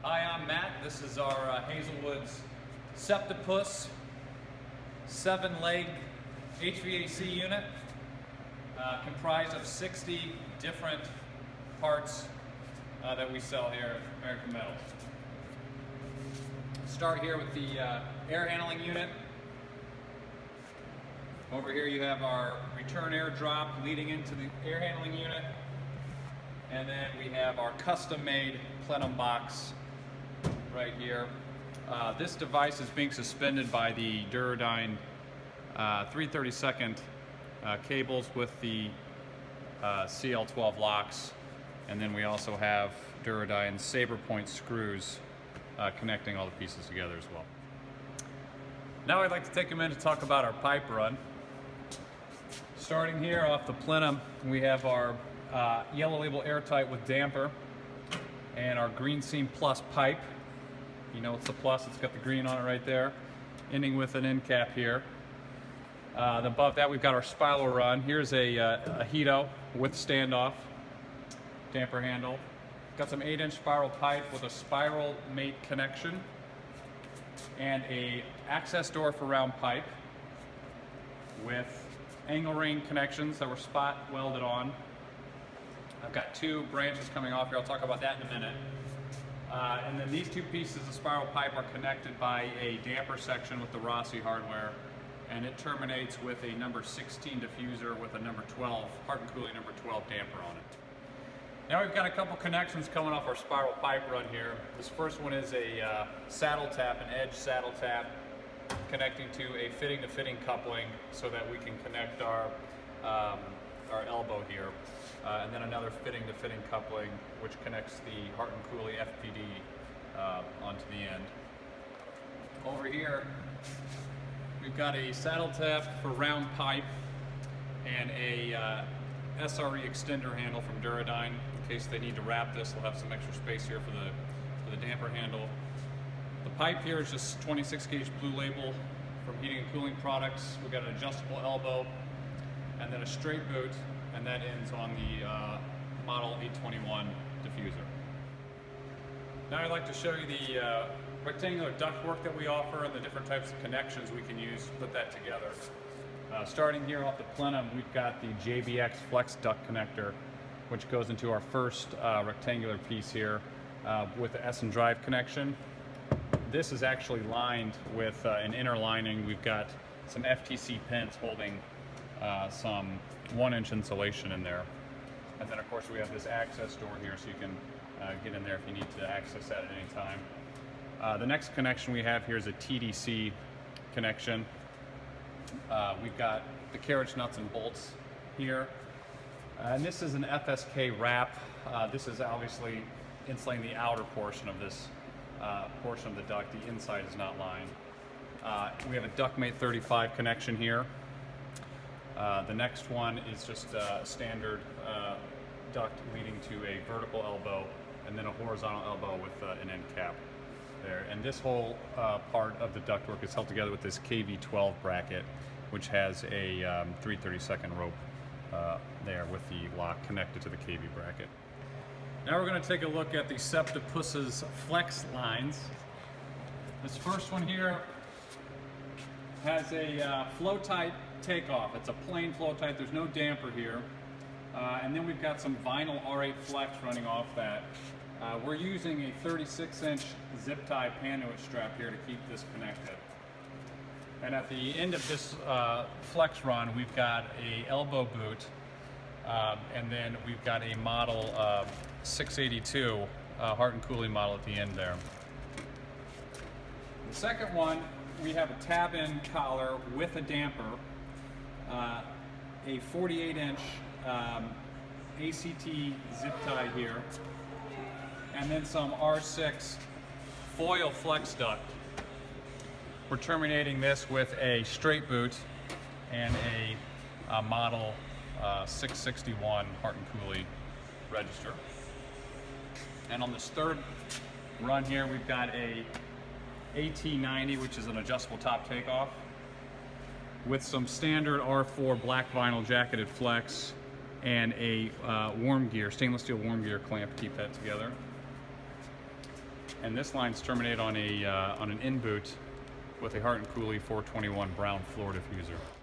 Hi, I'm Matt. This is our Hazelwood's Septapus 7-leg HVAC unit comprised of 60 different parts that we sell here at American Metal. Start here with the air handling unit. Over here you have our return air drop leading into the air handling unit. And then we have our custom-made plenum box right here. This device is being suspended by the Duradyne 3/32 cables with the CL12 locks. And then we also have Duradyne Sabre Point screws connecting all the pieces together as well. Now I'd like to take a minute to talk about our pipe run. Starting here off the plenum, we have our yellow label airtight with damper and our Green Seam Plus pipe. You know it's the plus, it's got the green on it right there, ending with an end cap here. Above that we've got our spiral run. Here's a Hito with standoff, damper handle. Got some 8-inch spiral pipe with a spiral mate connection and a access door for round pipe with angle ring connections that were spot welded on. I've got 2 branches coming off here. I'll talk about that in a minute. And then these 2 pieces of spiral pipe are connected by a damper section with the Rossi hardware, and it terminates with a number 16 diffuser with a number 12, Heart and Cooling number 12 damper on it. Now we've got a couple connections coming off our spiral pipe run here. This first one is a saddle tap, an edge saddle tap, connecting to a fitting-to-fitting coupling so that we can connect our elbow here. And then another fitting-to-fitting coupling which connects the Heart and Cooling FPD onto the end. Over here we've got a saddle tap for round pipe and a SRE extender handle from Duradyne. In case they need to wrap this, they'll have some extra space here for the damper handle. The pipe here is just 26 gauge blue label from Heating and Cooling Products. We've got an adjustable elbow and then a straight boot, and that ends on the model 821 diffuser. Now I'd like to show you the rectangular ductwork that we offer and the different types of connections we can use to put that together. Starting here off the plenum, we've got the JBX Flex duct connector, which goes into our first rectangular piece here with the S and drive connection. This is actually lined with an inner lining. We've got some FTC pins holding some 1-inch insulation in there. And then of course we have this access door here so you can get in there if you need to access that at any time. The next connection we have here is a TDC connection. We've got the carriage nuts and bolts here. And this is an FSK wrap. This is obviously insulating the outer portion of this portion of the duct. The inside is not lined. We have a Ductmate 35 connection here. The next one is just a standard duct leading to a vertical elbow and then a horizontal elbow with an end cap there. And this whole part of the ductwork is held together with this KV12 bracket, which has a 3/32 rope there with the lock connected to the KV bracket. Now we're going to take a look at the Septapus's flex lines. This first one here has a flow-tight takeoff. It's a plain flow-tight, there's no damper here. And then we've got some vinyl R8 flex running off that. We're using a 36-inch zip tie panduit strap here to keep this connected. And at the end of this flex run, we've got a elbow boot, and then we've got a model 682 Heart and Cooling model at the end there. The second one, we have a tab-in collar with a damper, a 48-inch ACT zip tie here, and then some R6 foil flex duct. We're terminating this with a straight boot and a model 661 Heart and Cooling register. And on this third run here, we've got a AT90, which is an adjustable top takeoff, with some standard R4 black vinyl jacketed flex and a warm gear, stainless steel warm gear clamp to keep that together. and this line's terminated on an in boot with a Hart & Cooley 421 brown floor diffuser.